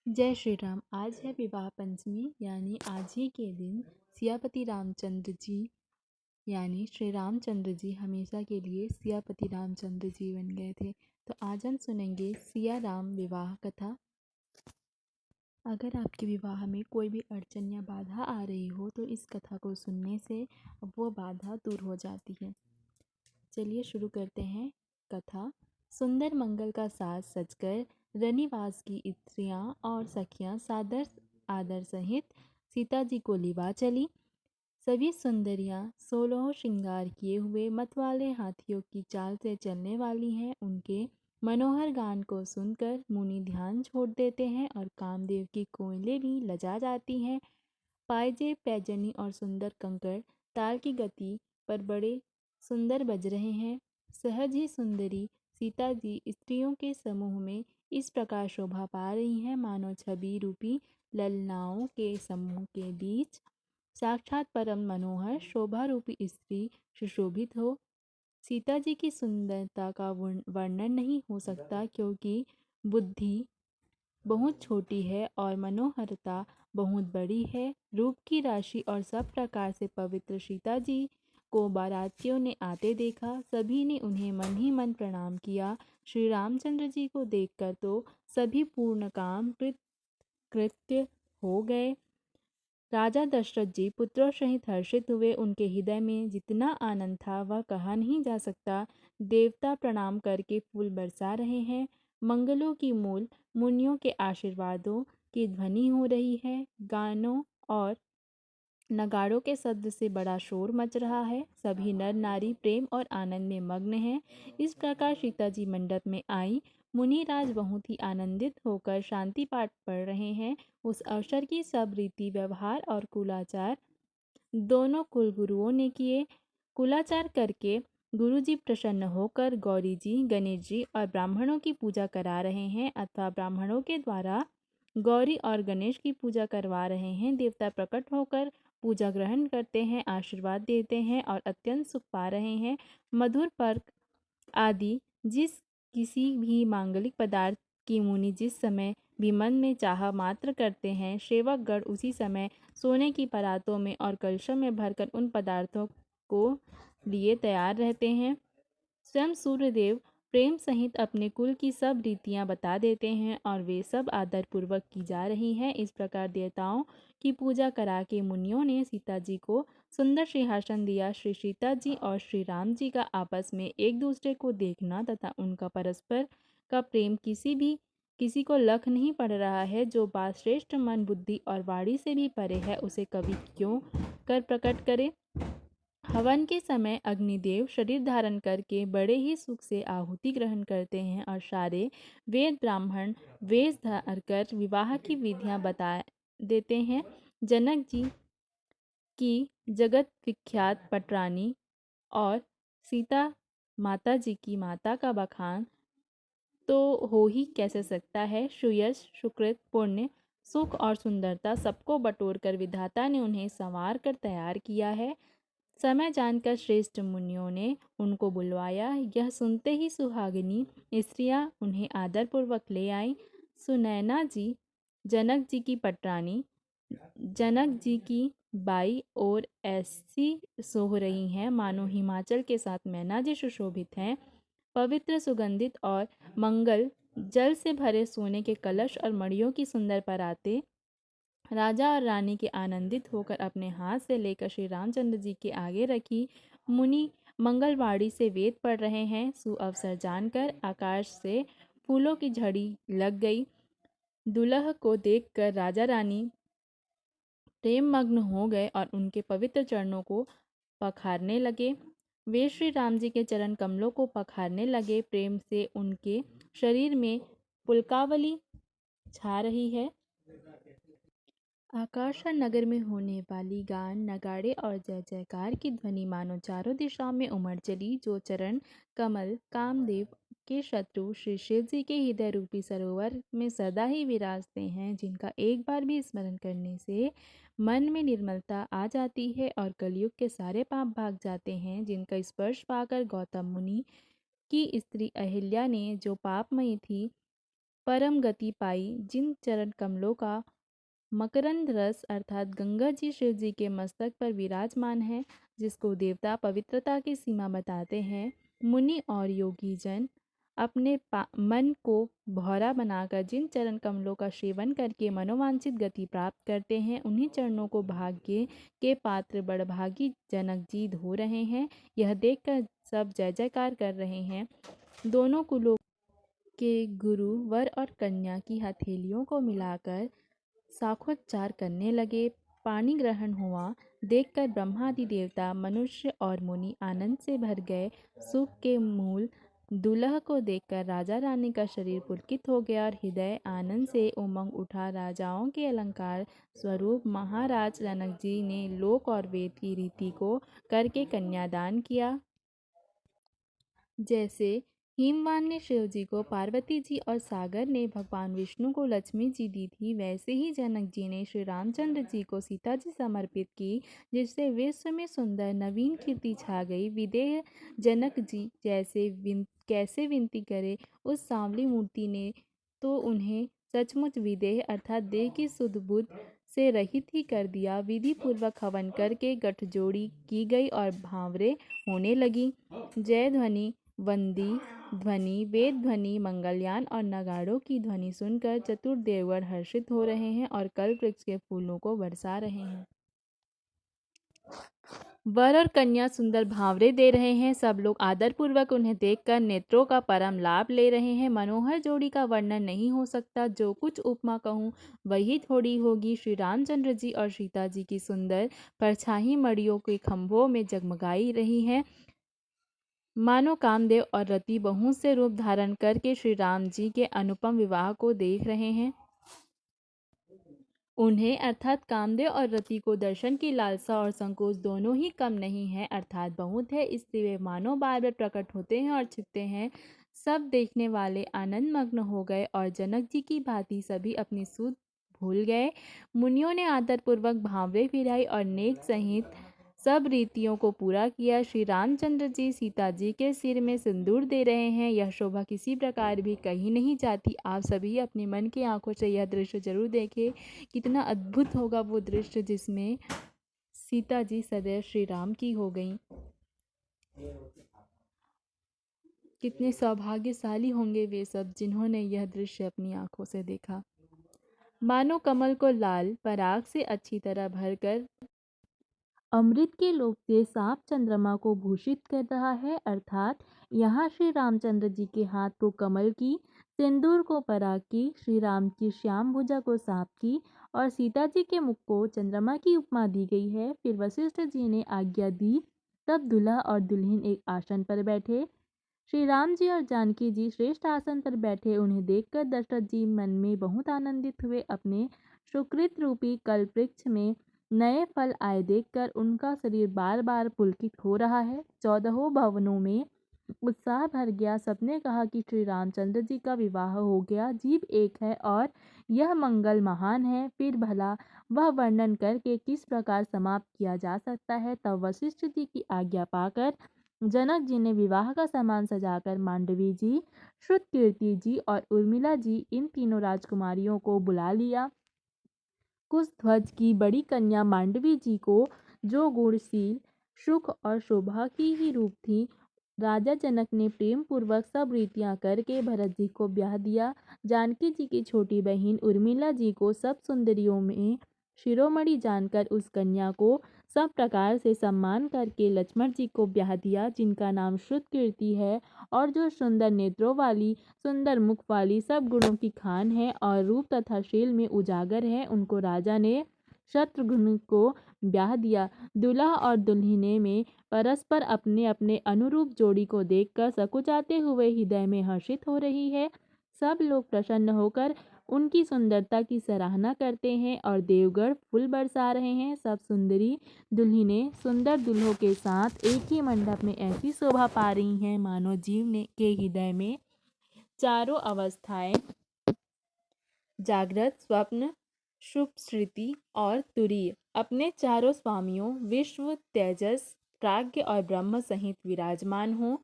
जय श्री राम। आज है विवाह पंचमी, यानी आज ही के दिन सियापति रामचंद्र जी यानी श्री रामचंद्र जी हमेशा के लिए सियापति रामचंद्र जी बन गए थे। तो आज हम सुनेंगे सिया राम विवाह कथा। अगर आपके विवाह में कोई भी अड़चन या बाधा आ रही हो तो इस कथा को सुनने से वो बाधा दूर हो जाती है। चलिए शुरू करते हैं कथा। सुंदर मंगल का साज सजकर रनिवास की स्त्रियां और सखियां सादर आदर सहित सीता जी को लिवा चली। सभी सुंदरियां 16 श्रृंगार किए हुए मतवाले हाथियों की चाल से चलने वाली हैं। उनके मनोहर गान को सुनकर मुनि ध्यान छोड़ देते हैं और कामदेव की कोयलें भी लजा जाती हैं। पायजे पैजनी और सुंदर कंकड़ ताल की गति पर बड़े सुंदर बज रहे हैं। सहज ही सुंदरी सीता जी स्त्रियों के समूह में इस प्रकार शोभा पा रही हैं, मानो छवि रूपी ललनाओं के समूह के बीच साक्षात परम मनोहर शोभा रूपी स्त्री सुशोभित हो। सीता जी की सुंदरता का वर्णन नहीं हो सकता, क्योंकि बुद्धि बहुत छोटी है और मनोहरता बहुत बड़ी है। रूप की राशि और सब प्रकार से पवित्र सीता जी को बारातियों ने आते देखा। सभी ने उन्हें मन ही मन प्रणाम किया। श्री रामचंद्र जी को देखकर तो सभी पूर्ण काम कृत्य हो गए। राजा दशरथ जी पुत्रों सहित हर्षित हुए। उनके हृदय में जितना आनंद था वह कहा नहीं जा सकता। देवता प्रणाम करके फूल बरसा रहे हैं। मंगलों की मूल मुनियों के आशीर्वादों की ध्वनि हो रही है। गानों और नगाड़ों के शब्द से बड़ा शोर मच रहा है। सभी नर नारी प्रेम और आनंद में मग्न हैं। इस प्रकार सीता जी मंडप में आई। मुनिराज बहुत ही आनंदित होकर शांति पाठ पढ़ रहे हैं। उस अवसर की सब रीति व्यवहार और कुलाचार दोनों कुलगुरुओं ने किए। कुलाचार करके गुरुजी प्रसन्न होकर गौरी जी, गणेश जी और ब्राह्मणों की पूजा करा रहे हैं, अथवा ब्राह्मणों के द्वारा गौरी और गणेश की पूजा करवा रहे हैं। देवता प्रकट होकर पूजा ग्रहण करते हैं, आशीर्वाद देते हैं और अत्यंत सुख पा रहे हैं। मधुर पर्क आदि जिस किसी भी मांगलिक पदार्थ की मुनि जिस समय भी मन में चाह मात्र करते हैं, सेवकगण उसी समय सोने की परातों में और कलशों में भरकर उन पदार्थों को लिए तैयार रहते हैं। स्वयं सूर्यदेव प्रेम सहित अपने कुल की सब रीतियां बता देते हैं और वे सब आदर पूर्वक की जा रही हैं। इस प्रकार देवताओं की पूजा करा के मुनियों ने सीता जी को सुंदर सिंहासन दिया। श्री सीता जी और श्री राम जी का आपस में एक दूसरे को देखना तथा उनका परस्पर का प्रेम किसी को लख नहीं पड़ रहा है। जो बात श्रेष्ठ मन बुद्धि और वाणी से भी परे है, उसे कवि क्यों कर प्रकट करे। हवन के समय अग्निदेव शरीर धारण करके बड़े ही सुख से आहुति ग्रहण करते हैं और सारे वेद ब्राह्मण वेश धरकर विवाह की विधियां बता देते हैं। जनक जी की जगत विख्यात पटरानी और सीता माता जी की माता का बखान तो हो ही कैसे सकता है। सुयश सुकृत पुण्य सुख और सुंदरता सबको बटोर कर विधाता ने उन्हें संवार कर तैयार किया है। समय जानकर श्रेष्ठ मुनियों ने उनको बुलवाया। यह सुनते ही सुहागिनी स्त्रियां उन्हें आदरपूर्वक ले आईं। सुनैना जी जनक जी की पटरानी, जनक जी की बाई और ऐसी सोह रही हैं मानो हिमाचल के साथ मैना जी सुशोभित हैं। पवित्र सुगंधित और मंगल जल से भरे सोने के कलश और मड़ियों की सुंदर पराते राजा और रानी के आनंदित होकर अपने हाथ से लेकर श्री रामचंद्र जी के आगे रखी। मुनि मंगलवाड़ी से वेद पढ़ रहे हैं। सुअवसर जानकर आकाश से फूलों की झड़ी लग गई। दुल्ह को देखकर राजा रानी प्रेम मग्न हो गए और उनके पवित्र चरणों को पखारने लगे। वे श्री राम जी के चरण कमलों को पखारने लगे। प्रेम से उनके शरीर में पुलकावली छा रही है। आकाश और नगर में होने वाली गान नगाड़े और जय जयकार की ध्वनि मानो चारों दिशाओं में उमड़ चली। जो चरण कमल कामदेव के शत्रु श्री शिव जी के हृदय रूपी सरोवर में सदा ही विराजते हैं, जिनका एक बार भी स्मरण करने से मन में निर्मलता आ जाती है और कलयुग के सारे पाप भाग जाते हैं, जिनका स्पर्श पाकर गौतम मुनि की स्त्री अहिल्या ने जो पापमयी थी परम गति पाई, जिन चरण कमलों का मकरंद रस अर्थात गंगा जी शिव जी के मस्तक पर विराजमान है, जिसको देवता पवित्रता की सीमा बताते हैं। मुनि और योगी जन अपने मन को भौरा बनाकर जिन चरण कमलों का सेवन करके मनोवांछित गति प्राप्त करते हैं, उन्हीं चरणों को भाग्य के पात्र बड़भागी जनक जी धो रहे हैं। यह देखकर सब जय जयकार कर रहे हैं। दोनों कुलों के गुरु वर और कन्या की हथेलियों को मिलाकर शाखोच्चार करने लगे। पानी ग्रहण हुआ देखकर ब्रह्मादि देवता, मनुष्य और मुनि आनंद से भर गए। सुख के मूल दुल्हा को देखकर राजा रानी का शरीर पुलकित हो गया और हृदय आनंद से उमंग उठा। राजाओं के अलंकार स्वरूप महाराज जनक जी ने लोक और वेद की रीति को करके कन्यादान किया। जैसे हिमवान ने शिव जी को पार्वती जी और सागर ने भगवान विष्णु को लक्ष्मी जी दी थी, वैसे ही जनक जी ने श्री रामचंद्र जी को सीता जी समर्पित की, जिससे विश्व में सुंदर नवीन कीर्ति छा गई। विदेह जनक जी कैसे विनती करे उस सांवली मूर्ति ने तो उन्हें सचमुच विदेह अर्थात देह की सुध बुध से रहित ही कर दिया। विधि पूर्वक हवन करके गठजोड़ी की गई और भावरे होने लगी। जय ध्वनि, वंदी ध्वनि, वेद ध्वनि, मंगलयान और नगाड़ों की ध्वनि सुनकर चतुर देवगण हर्षित हो रहे हैं और कल्प वृक्ष के फूलों को बरसा रहे हैं। वर और कन्या सुंदर भावरे दे रहे हैं। सब लोग आदरपूर्वक उन्हें देखकर नेत्रों का परम लाभ ले रहे हैं। मनोहर जोड़ी का वर्णन नहीं हो सकता। जो कुछ उपमा कहूँ वही थोड़ी होगी। श्री रामचंद्र जी और सीता जी की सुंदर परछाई मड़ियों के खंभों में जगमगाई रही है, मानो कामदेव और रति बहुत से रूप धारण करके श्री राम जी के अनुपम विवाह को देख रहे हैं। उन्हें अर्थात कामदेव और रति को दर्शन की लालसा और संकोच दोनों ही कम नहीं है, अर्थात बहुत है, इसलिए वे मानो बार बार प्रकट होते हैं और छिपते हैं। सब देखने वाले आनंद मग्न हो गए और जनक जी की भांति सभी अपनी सुध भूल गए। मुनियों ने आदरपूर्वक भावरे फिराई और नेक सहित सब रीतियों को पूरा किया। श्री रामचंद्र जी सीता जी के सिर में सिंदूर दे रहे हैं। यह शोभा किसी प्रकार भी कहीं नहीं जाती। आप सभी अपने मन की आंखों से यह दृश्य जरूर देखें। कितना अद्भुत होगा वो दृश्य जिसमें सीता जी सदैव श्री राम की हो गईं। कितने सौभाग्यशाली होंगे वे सब जिन्होंने यह दृश्य अपनी आंखों से देखा। मानो कमल को लाल पराग से अच्छी तरह भरकर अमृत के लोक से साफ चंद्रमा को भूषित कर रहा है, अर्थात यहाँ श्री रामचंद्र जी के हाथ को कमल की, सिंदूर को पराग की, श्री राम की श्याम भुजा को सांप की और सीता जी के मुख को चंद्रमा की उपमा दी गई है। फिर वशिष्ठ जी ने आज्ञा दी, तब दूल्हा और दुल्हन एक आसन पर बैठे। श्री राम जी और जानकी जी श्रेष्ठ आसन पर बैठे। उन्हें देखकर दशरथ जी मन में बहुत आनंदित हुए। अपने सुकृत रूपी कल्प वृक्ष में नए फल आए देखकर उनका शरीर बार बार पुलकित हो रहा है। 14 भवनों में उत्साह भर गया। सबने कहा कि श्री रामचंद्र जी का विवाह हो गया। जीव एक है और यह मंगल महान है। फिर भला वह वर्णन करके किस प्रकार समाप्त किया जा सकता है। तब वशिष्ठ जी की आज्ञा पाकर जनक जी ने विवाह का सामान सजाकर मांडवी जी, श्रुतकीर्ति जी और उर्मिला जी इन तीनों राजकुमारियों को बुला लिया। कुशध्वज की बड़ी कन्या मांडवी जी को, जो गुणशील, सुख और शोभा की ही रूप थी, राजा जनक ने प्रेम पूर्वक सब रीतियां करके भरत जी को ब्याह दिया। जानकी जी की छोटी बहन उर्मिला जी को सब सुंदरियों में शिरोमणि जानकर उस कन्या को सब प्रकार से सम्मान करके लक्ष्मण जी को ब्याह दिया, जिनका नाम श्रुतकीर्ति है और जो सुंदर नेत्रों वाली, सुंदर मुख वाली, सब गुणों की खान है और रूप तथा शील में उजागर है। उनको राजा ने शत्रुघ्न को ब्याह दिया। दूल्हा और दुल्हने में परस्पर अपने अपने अनुरूप जोड़ी को देखकर सकुचाते हुए हृदय में हर्षित हो रही है। सब लोग प्रसन्न होकर उनकी सुंदरता की सराहना करते हैं और देवगण फूल बरसा रहे हैं। सब सुंदरी दुल्हने सुंदर दूल्हों के साथ एक ही मंडप में ऐसी शोभा पा रही हैं, मानो जीव ने के हृदय में चारों अवस्थाएं, जागृत, स्वप्न, सुप्त और तुरीय, अपने चारों स्वामियों विश्व, तेजस, प्राज्ञ और ब्रह्म सहित विराजमान हों।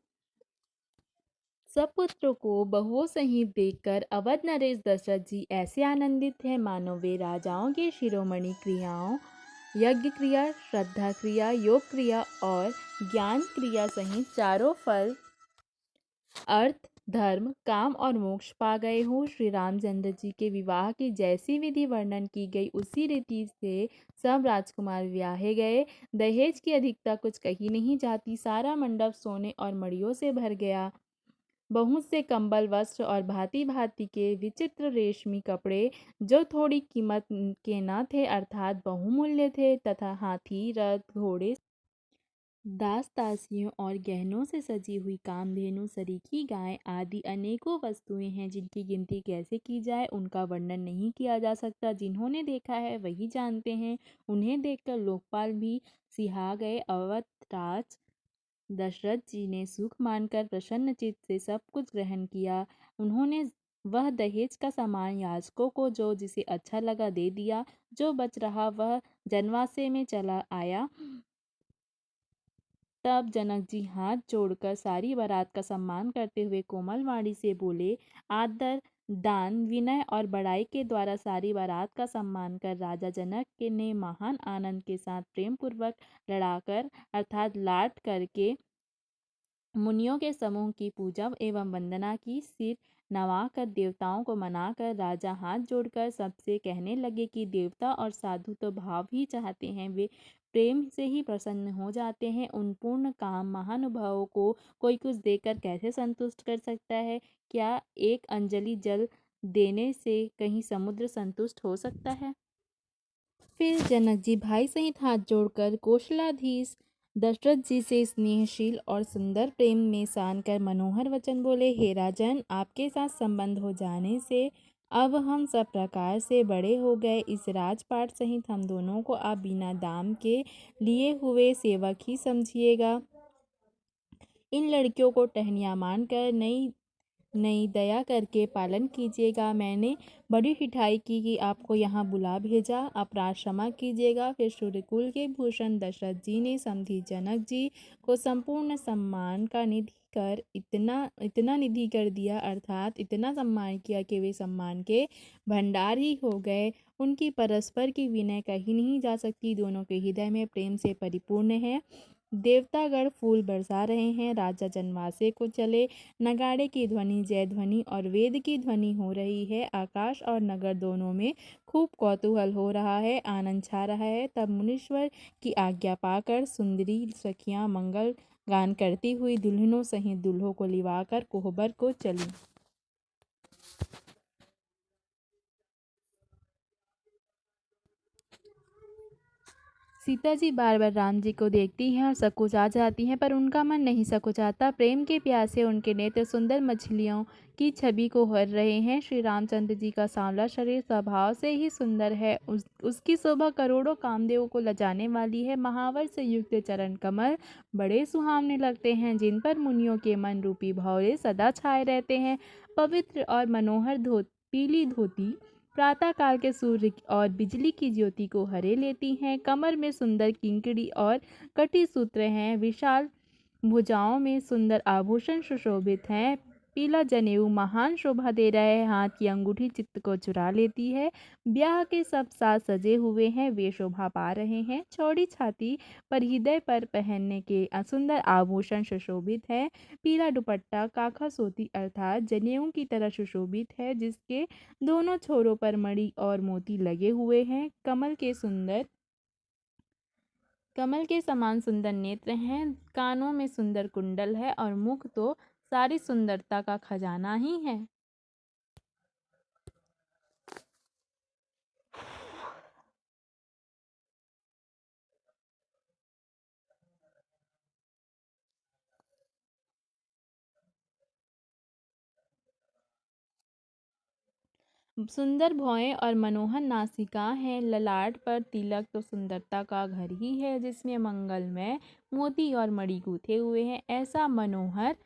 सपुत्र को बहुओं सहित देखकर अवध नरेश दशरथ जी ऐसे आनंदित हैं मानो वे राजाओं के शिरोमणि क्रियाओं यज्ञ क्रिया, श्रद्धा क्रिया, योग क्रिया और ज्ञान क्रिया सहित चारों फल अर्थ, धर्म, काम और मोक्ष पा गए हो। श्री रामचंद्र जी के विवाह की जैसी विधि वर्णन की गई उसी रीति से सब राजकुमार ब्याहे गए। दहेज की अधिकता कुछ कही नहीं जाती। सारा मंडप सोने और मड़ियों से भर गया। बहुत से कंबल, वस्त्र और भांति भांति के विचित्र रेशमी कपड़े जो थोड़ी कीमत के न थे अर्थात बहुमूल्य थे, तथा हाथी, रथ, घोड़े, दास दासियों और गहनों से सजी हुई कामधेनु, सरीखी गाय आदि अनेकों वस्तुएं हैं जिनकी गिनती कैसे की जाए उनका वर्णन नहीं किया जा सकता। जिन्होंने देखा है वही जानते हैं। उन्हें देखकर लोकपाल भी सिहा गए। अवधराज दशरथ जी ने सुख मानकर प्रसन्नचित्त से सब कुछ ग्रहण किया। उन्होंने वह दहेज का सामान याचकों को जो जिसे अच्छा लगा दे दिया। जो बच रहा वह जनवासे में चला आया। तब जनक जी हाथ जोड़कर सारी बारात का सम्मान करते हुए कोमल वाणी से बोले, आदर, दान, विनय और बड़ाई के द्वारा सारी बारात का सम्मान कर राजा जनक के ने महान आनंद के साथ प्रेम पूर्वक लड़ाकर अर्थात लाट करके मुनियों के समूह की पूजा एवं वंदना की। सिर नवाकर देवताओं को मनाकर राजा हाथ जोड़कर सबसे कहने लगे कि देवता और साधु तो भाव ही चाहते हैं, वे प्रेम से ही प्रसन्न हो जाते हैं। उन पूर्ण काम महानुभावों को कोई कुछ देकर कैसे संतुष्ट कर सकता है? क्या एक अंजलि जल देने से कहीं समुद्र संतुष्ट हो सकता है? फिर जनक जी भाई सहित हाथ जोड़कर कौशलाधीश दशरथ जी से स्नेहशील और सुंदर प्रेम में सान कर मनोहर वचन बोले, हे राजन, आपके साथ संबंध हो जाने से अब हम सब प्रकार से बड़े हो गए। इस राजपाट सहित हम दोनों को आप बिना दाम के लिए हुए सेवक ही समझिएगा। इन लड़कियों को टहनियाँ मानकर नई नहीं दया करके पालन कीजिएगा। मैंने बड़ी ठिठाई की कि आपको यहाँ बुला भेजा, अपराध क्षमा कीजिएगा। फिर सूर्यकुल के भूषण दशरथ जी ने समधी जनक जी को संपूर्ण सम्मान का निधि कर इतना निधि कर दिया अर्थात इतना सम्मान किया कि वे सम्मान के भंडार ही हो गए। उनकी परस्पर की विनय कही नहीं जा सकती। दोनों के हृदय में प्रेम से परिपूर्ण है। देवतागण फूल बरसा रहे हैं। राजा जनवासे को चले। नगाड़े की ध्वनि, जय ध्वनि और वेद की ध्वनि हो रही है। आकाश और नगर दोनों में खूब कौतूहल हो रहा है, आनंद छा रहा है। तब मुनीश्वर की आज्ञा पाकर सुंदरी सखियां मंगल गान करती हुई दुल्हनों सहित दूल्हों को लिवाकर कोहबर को चली। सीता जी बार बार राम जी को देखती हैं और सकुचा जाती हैं, पर उनका मन नहीं सकुचाता। प्रेम के प्यासे उनके नेत्र सुंदर मछलियों की छवि को हर रहे हैं। श्री रामचंद्र जी का सांवला शरीर स्वभाव से ही सुंदर है। उसकी शोभा करोड़ों कामदेवों को लजाने वाली है। महावर से युक्त चरण कमल बड़े सुहावने लगते हैं, जिन पर मुनियों के मन रूपी भौरे सदा छाए रहते हैं। पवित्र और मनोहर पीली धोती प्रातः काल के सूर्य और बिजली की ज्योति को हरे लेती हैं। कमर में सुंदर किंकड़ी और कटी सूत्र हैं। विशाल भुजाओं में सुंदर आभूषण सुशोभित हैं। पीला जनेऊ महान शोभा दे रहा है। हाथ की अंगूठी चित्त को चुरा लेती है। ब्याह के सब साज सजे हुए हैं, वे शोभा पा रहे हैं। चौड़ी छाती पर हृदय पर पहनने के सुंदर आभूषण सुशोभित है। पीला दुपट्टा काखा सोती अर्थात जनेऊ की तरह सुशोभित है, जिसके दोनों छोरों पर मणि और मोती लगे हुए हैं। कमल के समान सुंदर नेत्र हैं। कानों में सुंदर कुंडल है और मुख तो सारी सुंदरता का खजाना ही है। सुंदर भौहें और मनोहर नासिका है। ललाट पर तिलक तो सुंदरता का घर ही है, जिसमें मंगलमय मोती और मणि गूंथे हुए हैं। ऐसा मनोहर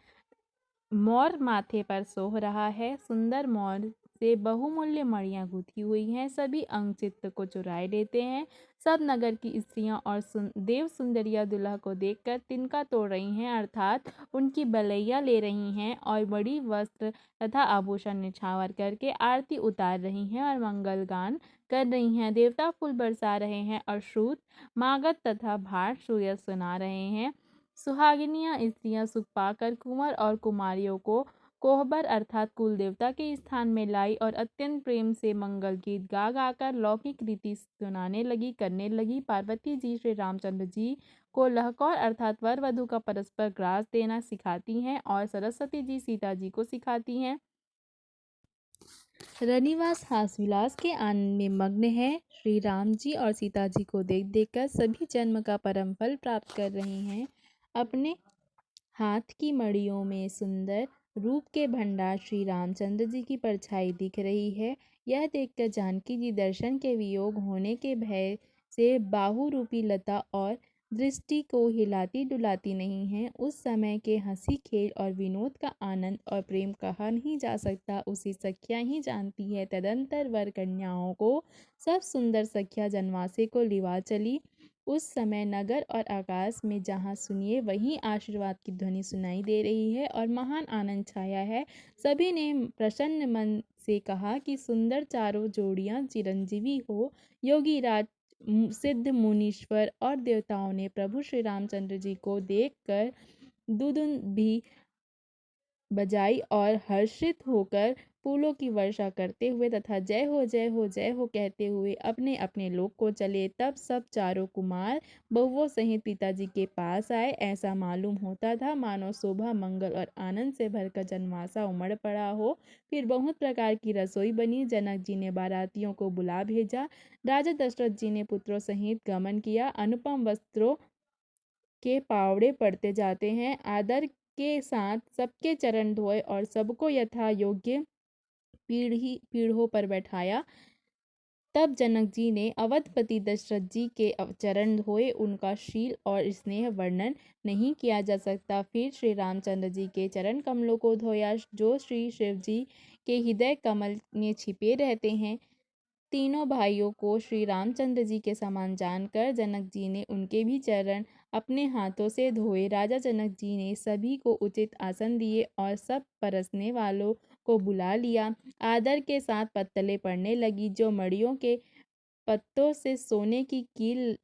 मोर माथे पर सोह रहा है। सुंदर मोर से बहुमूल्य मणियां गुथी हुई हैं। सभी अंग चित्त को चुराए लेते हैं। सब नगर की स्त्रियां और देव सुंदरिया दुल्हा को देखकर तिनका तोड़ रही हैं, अर्थात उनकी बलैया ले रही हैं और बड़ी वस्त्र तथा आभूषण निछावर करके आरती उतार रही हैं और मंगल गान कर रही हैं। देवता फूल बरसा रहे हैं और श्रुत मागध तथा भाट सूयस सुना रहे हैं। सुहागिनियां स्त्रियां सुख पाकर कुंवर और कुमारियों को कोहबर अर्थात कुल देवता के स्थान में लाई और अत्यंत प्रेम से मंगल गीत गा गाकर लौकिक रीति सुनाने लगी करने लगी। पार्वती जी श्री रामचंद्र जी को लहकौर अर्थात वर वधु का परस्पर ग्रास देना सिखाती हैं और सरस्वती जी सीता जी को सिखाती हैं। रनिवास हासविलास के आनंद में मग्न है। श्री राम जी और सीता जी को देख देखकर सभी जन्म का परम फल प्राप्त कर रही हैं। अपने हाथ की मड़ियों में सुंदर रूप के भंडार श्री रामचंद्र जी की परछाई दिख रही है। यह देखकर जानकी जी दर्शन के वियोग होने के भय से बाहु रूपी लता और दृष्टि को हिलाती डुलाती नहीं है। उस समय के हंसी खेल और विनोद का आनंद और प्रेम कहा नहीं जा सकता, उसी सखिया ही जानती है। तदंतर वर कन्याओं को सब सुंदर सखिया जनवासे को लिवा चली। उस समय नगर और आकाश में जहाँ सुनिए वहीं आशीर्वाद की ध्वनि सुनाई दे रही है और महान आनंद छाया है। सभी ने प्रसन्न मन से कहा कि सुंदर चारों जोड़ियां चिरंजीवी हो। योगी राज सिद्ध मुनीश्वर और देवताओं ने प्रभु श्री रामचंद्र जी को देखकर दुदुन भी बजाई और हर्षित होकर फूलों की वर्षा करते हुए तथा जय हो जय हो जय हो कहते हुए अपने अपने लोक को चले। तब सब चारों कुमार बहुओं सहित पिताजी के पास आए। ऐसा मालूम होता था मानो शोभा मंगल और आनंद से भरकर जनवासा उमड़ पड़ा हो। फिर बहुत प्रकार की रसोई बनी। जनक जी ने बारातियों को बुला भेजा। राजा दशरथ जी ने पुत्रों सहित गमन किया। अनुपम वस्त्रों के पावड़े पड़ते जाते हैं। आदर के साथ सबके चरण धोए और सबको यथा योग्य पीढ़ों पर बैठाया। तब जनक जी ने अवधपति दशरथ जी के चरण धोए। उनका शील और स्नेह वर्णन नहीं किया जा सकता। फिर श्री रामचंद्र जी के चरण कमलों को धोया जो श्री शिव जी के हृदय कमल में छिपे रहते हैं। तीनों भाइयों को श्री रामचंद्र जी के समान जानकर जनक जी ने उनके भी चरण अपने हाथों से धोए। राजा जनक जी ने सभी को उचित आसन दिए और सब परसने वालों को बुला लिया। आदर के साथ पत्तलें पड़ने लगी जो मड़ियों के पत्तों से सोने की कील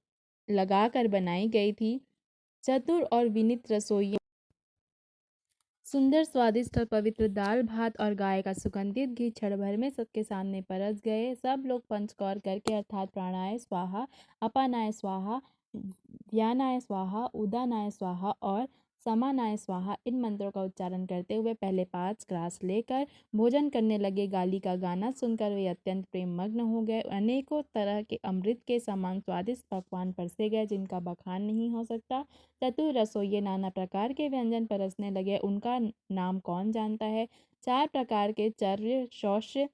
लगाकर बनाई गई थी। चतुर और विनीत रसोइयों सुंदर स्वादिष्ट और पवित्र दाल भात और गाय का सुगंधित घी क्षण भर में सबके सामने परस गए। सब लोग पंचकौर करके अर्थात प्राणाय स्वाहा, अपानाय स्वाहा, व्यानाय स्वाहा, उदानाय स्वाहा और समानाय स्वाहा इन मंत्रों का उच्चारण करते हुए पहले 5 ग्रास लेकर भोजन करने लगे। गाली का गाना सुनकर वे अत्यंत प्रेम मग्न हो गए। अनेकों तरह के अमृत के समान स्वादिष्ट पकवान परसे गए जिनका बखान नहीं हो सकता। चतुर रसोइये नाना प्रकार के व्यंजन परसने लगे, उनका नाम कौन जानता है। 4 प्रकार के चर्य शौस्य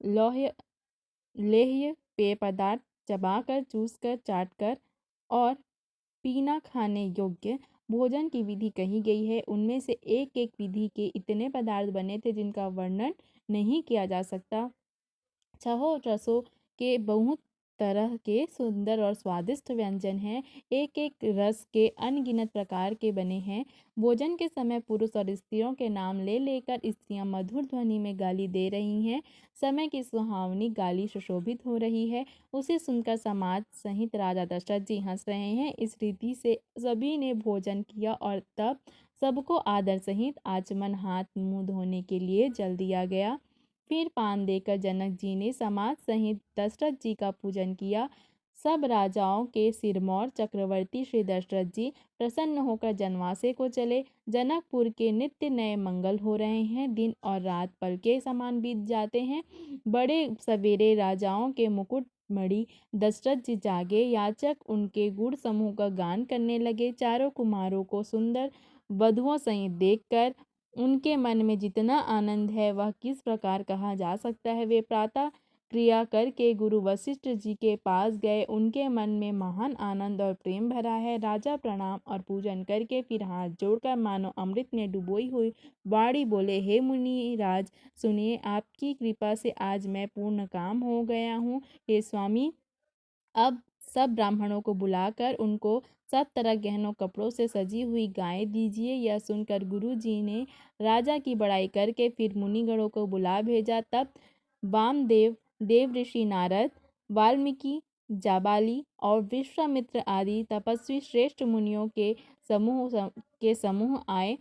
लौह्य लेह्य पेय पदार्थ चबाकर चूसकर चाटकर और पीना खाने योग्य भोजन की विधि कही गई है। उनमें से एक एक विधि के इतने पदार्थ बने थे जिनका वर्णन नहीं किया जा सकता। छहों रसों के बहुत तरह के सुंदर और स्वादिष्ट व्यंजन हैं। एक एक रस के अनगिनत प्रकार के बने हैं। भोजन के समय पुरुष और स्त्रियों के नाम ले लेकर स्त्रियां मधुर ध्वनि में गाली दे रही हैं। समय की सुहावनी गाली सुशोभित हो रही है। उसे सुनकर समाज सहित राजा दशरथ जी हंस रहे हैं। इस रीति से सभी ने भोजन किया और तब सबको आदर सहित आचमन हाथ मुंह धोने के लिए जल दिया गया। फिर पान देकर जनक जी ने समाज सहित दशरथ जी का पूजन किया। सब राजाओं के सिरमौर चक्रवर्ती श्री दशरथ जी प्रसन्न होकर जनवासे को चले। जनकपुर के नित्य नए मंगल हो रहे हैं। दिन और रात पल के समान बीत जाते हैं। बड़े सवेरे राजाओं के मुकुट मणि दशरथ जी जागे। याचक उनके गुण समूह का गान करने लगे। चारों कुमारों को सुंदर वधुओं सहित देखकर उनके मन में जितना आनंद है वह किस प्रकार कहा जा सकता है। वे प्रातः क्रिया करके गुरु वशिष्ठ जी के पास गए। उनके मन में महान आनंद और प्रेम भरा है। राजा प्रणाम और पूजन करके फिर हाथ जोड़कर मानो अमृत में डुबोई हुई वाणी बोले, हे मुनिराज सुनिए, आपकी कृपा से आज मैं पूर्ण काम हो गया हूँ। हे स्वामी, अब सब ब्राह्मणों को बुलाकर उनको सब तरह गहनों कपड़ों से सजी हुई गायें दीजिए। यह सुनकर गुरु जी ने राजा की बड़ाई करके फिर मुनिगणों को बुला भेजा। तब वामदेव, देवऋषि नारद, वाल्मीकि, जाबाली और विश्वामित्र आदि तपस्वी श्रेष्ठ मुनियों के समूह आए।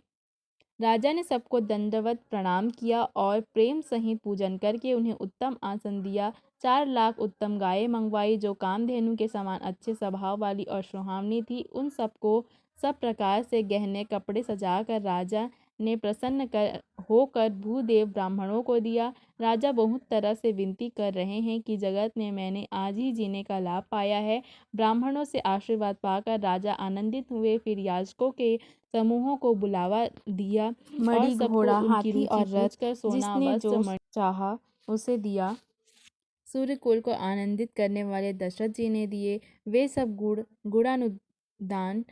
राजा ने सबको दंडवत प्रणाम किया और प्रेम सहित पूजन करके उन्हें उत्तम आसन दिया। 4 लाख उत्तम गायें मंगवाई जो कामधेनु के समान अच्छे स्वभाव वाली और सुहावनी थी। उन सबको सब प्रकार से गहने कपड़े सजाकर राजा ने प्रसन्न होकर भूदेव ब्राह्मणों को दिया। राजा बहुत तरह से विनती कर रहे हैं कि जगत में मैंने आज ही जीने का लाभ पाया है। ब्राह्मणों से आशीर्वाद पाकर राजा आनंदित हुए। फिर याजकों के समूहों को बुलावा दिया और मणि, सबको घोड़ा, उनकी हाथी रुचि और रथ, पूछकर सोना, जिसने वस्त्र, जो मणि चाहा उसे दिया। सूर्यकुल को आनंदित करने वाले दशरथ जी ने दिए। वे सब गुणानुदान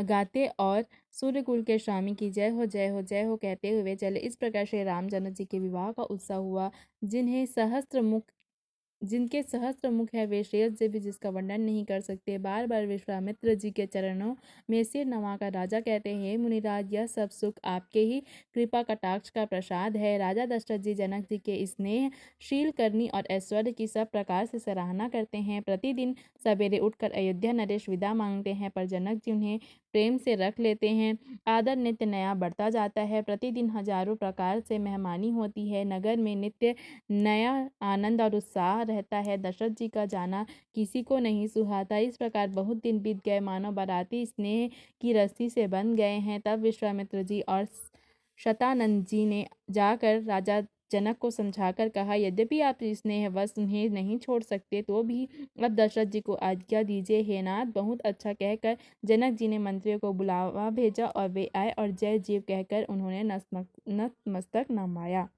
गाते और सूर्यकुल के स्वामी की जय हो जय हो जय हो कहते हुए चले। इस प्रकार श्री रामचंद्र जी के विवाह का उत्सव हुआ। जिनके सहस्त्र मुख है वे श्रेयस भी जिसका वर्णन नहीं कर सकते। बार बार विश्वामित्र जी के चरणों में सिर नवाकर राजा कहते हैं, हे मुनिराज, यह सब सुख आपके ही कृपा कटाक्ष का प्रसाद है। राजा दशरथ जी जनक जी के स्नेह, शील, करनी और ऐश्वर्य की सब प्रकार से सराहना करते हैं। प्रतिदिन सवेरे उठकर अयोध्या नरेश विदा मांगते हैं, पर जनक जी उन्हें प्रेम से रख लेते हैं। आदर नित्य नया बढ़ता जाता है। प्रतिदिन हजारों प्रकार से मेहमानी होती है। नगर में नित्य नया आनंद और उत्साह रहता है। दशरथ जी का जाना किसी को नहीं सुहाता। इस प्रकार बहुत दिन बीत गए, मानो बाराती स्नेह की रस्सी से बंध गए हैं। तब विश्वामित्र जी और शतानंद जी ने जाकर राजा जनक को समझाकर कहा, यद्यपि आप स्नेहवश उन्हें नहीं छोड़ सकते, तो भी अब दशरथ जी को आज्ञा दीजिए। हे नाथ, बहुत अच्छा कहकर जनक जी ने मंत्रियों को बुलावा भेजा और वे आए और जय जीव कहकर उन्होंने नतमस्तक नमाया।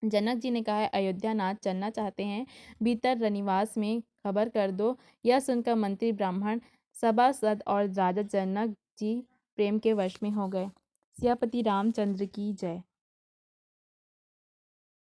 जनक जी ने कहा, अयोध्या नाथ चलना चाहते हैं, भीतर रनिवास में खबर कर दो। यह सुनकर मंत्री, ब्राह्मण, सभासद और राजा जनक जी प्रेम के वश में हो गए। सियापति रामचंद्र की जय।